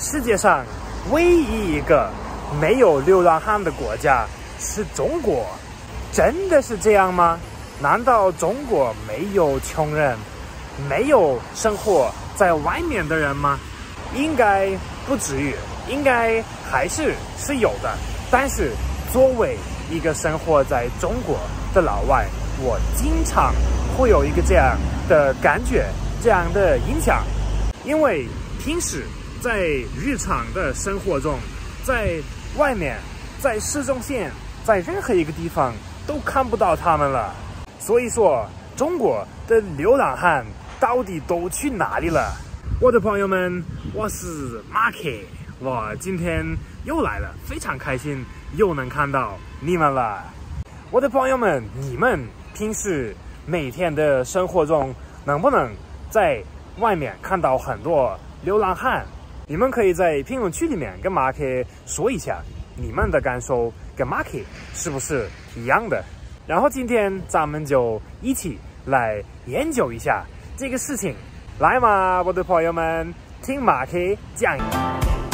世界上唯一一个没有流浪汉的国家是中国，真的是这样吗？难道中国没有穷人，没有生活在外面的人吗？应该不至于，应该还是有的。但是作为一个生活在中国的老外，我经常会有一个这样的感觉，这样的印象，因为平时在日常的生活中，在外面，在市中心，在任何一个地方都看不到他们了。所以说，中国的流浪汉到底都去哪里了？我的朋友们，我是马克，我今天又来了，非常开心，又能看到你们了。我的朋友们，你们平时每天的生活中，能不能在外面看到很多流浪汉？你们可以在评论区里面跟马克说一下，你们的感受跟马克是不是一样的？然后今天咱们就一起来研究一下这个事情。来嘛，我的朋友们，听马克讲。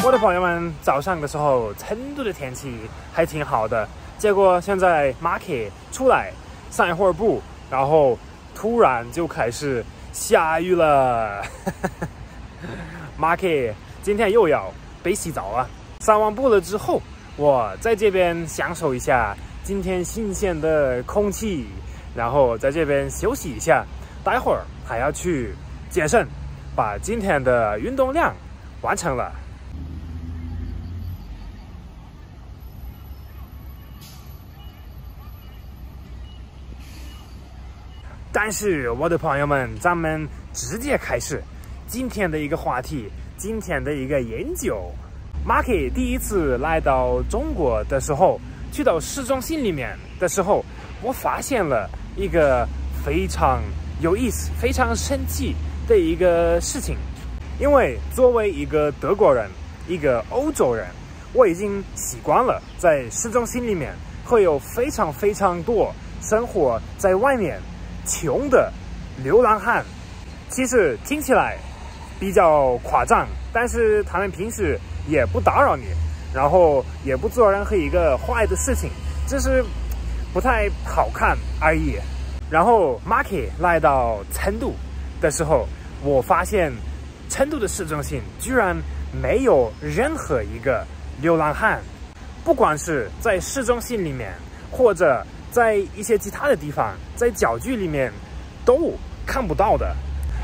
我的朋友们，早上的时候成都的天气还挺好的，结果现在马克出来散一会儿步，然后突然就开始下雨了。马克今天又要被洗澡了。散完步了之后，我在这边享受一下今天新鲜的空气，然后在这边休息一下，待会儿还要去健身，把今天的运动量完成了。但是我的朋友们，咱们直接开始今天的一个话题，今天的一个研究。马克第一次来到中国的时候，去到市中心里面的时候，我发现了一个非常有意思、非常神奇的一个事情。因为作为一个德国人，一个欧洲人，我已经习惯了在市中心里面会有非常非常多生活在外面穷的流浪汉。其实听起来比较夸张，但是他们平时也不打扰你，然后也不做任何一个坏的事情，只是不太好看而已。然后马克来到成都的时候，我发现成都的市中心居然没有任何一个流浪汉，不管是在市中心里面，或者在一些其他的地方，在郊区里面都看不到的。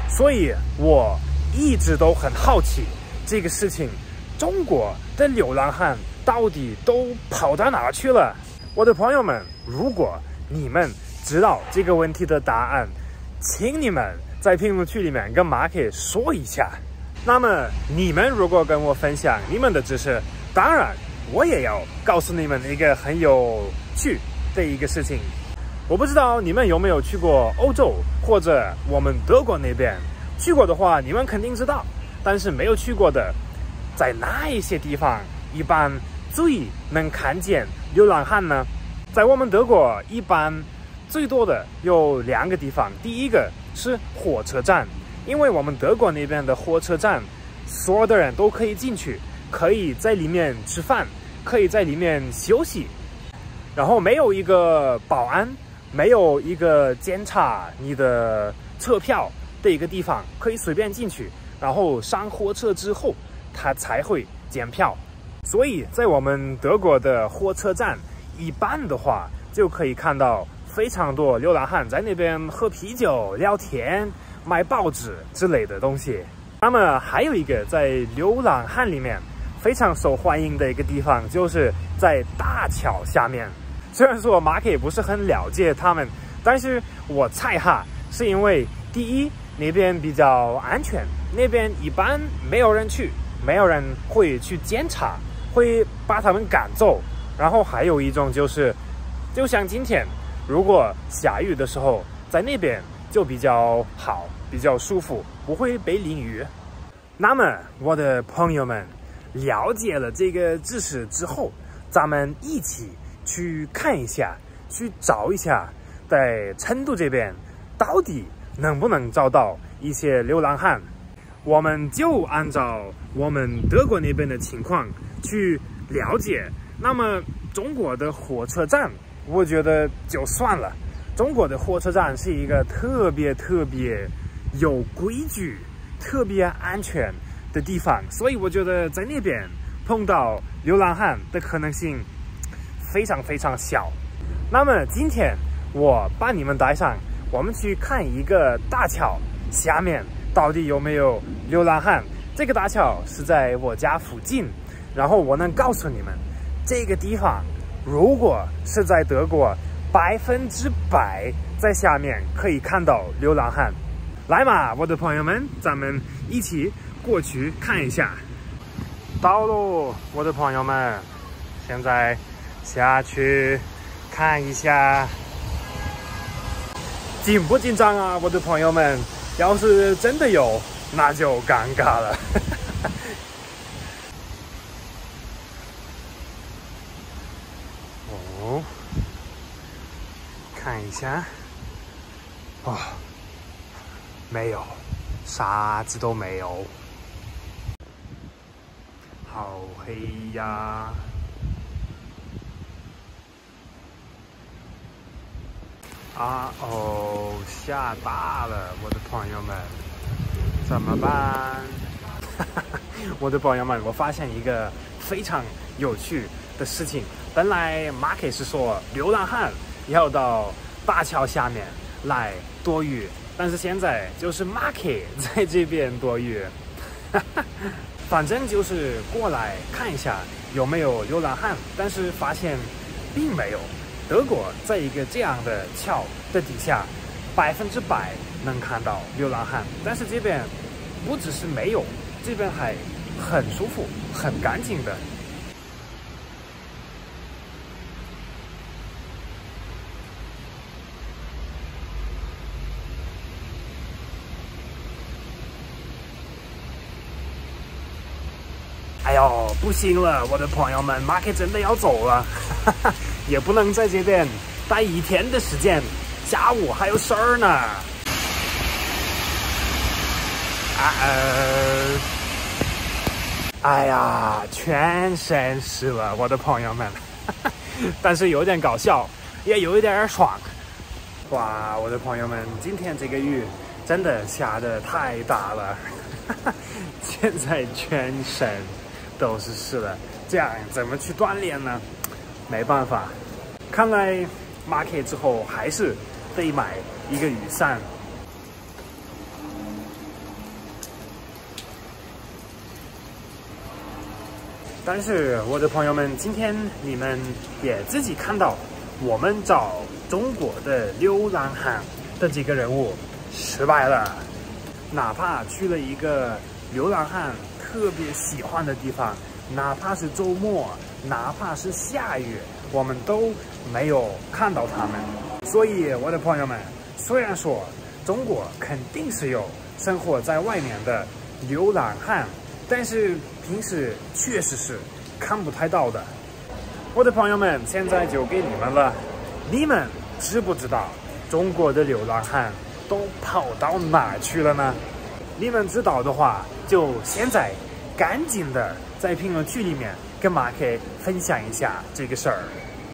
所以我一直都很好奇这个事情，中国的流浪汉到底都跑到哪去了？我的朋友们，如果你们知道这个问题的答案，请你们在评论区里面跟马克说一下。那么你们如果跟我分享你们的知识，当然我也要告诉你们一个很有趣的一个事情。我不知道你们有没有去过欧洲或者我们德国那边，去过的话你们肯定知道，但是没有去过的，在哪一些地方一般最能看见流浪汉呢？在我们德国一般最多的有2个地方。第一个是火车站，因为我们德国那边的火车站所有的人都可以进去，可以在里面吃饭，可以在里面休息，然后没有一个保安，没有一个检查你的车票的一个地方，可以随便进去，然后上火车之后他才会检票。所以在我们德国的火车站一般的话，就可以看到非常多流浪汉在那边喝啤酒、聊天、买报纸之类的东西。那么还有一个在流浪汉里面非常受欢迎的一个地方，就是在大桥下面。虽然说马克也不是很了解他们，但是我猜哈，是因为第一，那边比较安全，那边一般没有人去，没有人会去检查，会把他们赶走。然后还有一种就是，就像今天如果下雨的时候，在那边就比较好，比较舒服，不会被淋雨。那么我的朋友们，了解了这个知识之后，咱们一起去看一下，去找一下，在成都这边到底能不能找到一些流浪汉。我们就按照我们德国那边的情况去了解。那么中国的火车站，我觉得就算了。中国的火车站是一个特别有规矩、特别安全的地方，所以我觉得在那边碰到流浪汉的可能性非常小。那么今天我把你们带上，我们去看一个大桥下面到底有没有流浪汉。这个大桥是在我家附近，然后我能告诉你们，这个地方如果是在德国100%在下面可以看到流浪汉。来嘛，我的朋友们，咱们一起过去看一下。到喽，我的朋友们，现在下去看一下。紧不紧张啊，我的朋友们？要是真的有，那就尴尬了。哦，看一下。哦，没有，啥子都没有。好黑呀！啊哦，下大了，我的朋友们，怎么办？我的朋友们，我发现一个非常有趣的事情。本来马克是说流浪汉要到大桥下面来躲雨，但是现在就是马克在这边躲雨。反正就是过来看一下有没有流浪汉，但是发现并没有。德国在一个这样的桥的底下，100%能看到流浪汉，但是这边不只是没有，这边还很舒服、很干净的。哎呦，不行了，我的朋友们，马克真的要走了，也不能在这边待1天的时间，下午还有事儿呢。哎呀，全身湿了，我的朋友们，但是有点搞笑，也有一点爽。哇，我的朋友们，今天这个雨真的下得太大了，现在全身都是湿的，这样怎么去锻炼呢？没办法，看来马克之后还是得买一个雨伞。但是我的朋友们，今天你们也自己看到，我们找中国的流浪汉的这个任务失败了。哪怕去了一个流浪汉特别喜欢的地方，哪怕是周末，哪怕是下雨，我们都没有看到他们。所以我的朋友们，虽然说中国肯定是有生活在外面的流浪汉，但是平时确实是看不太到的。我的朋友们，现在就给你们了，你们知不知道中国的流浪汉都跑到哪去了呢？你们知道的话，就现在赶紧的在评论区里面跟马克分享一下这个事儿。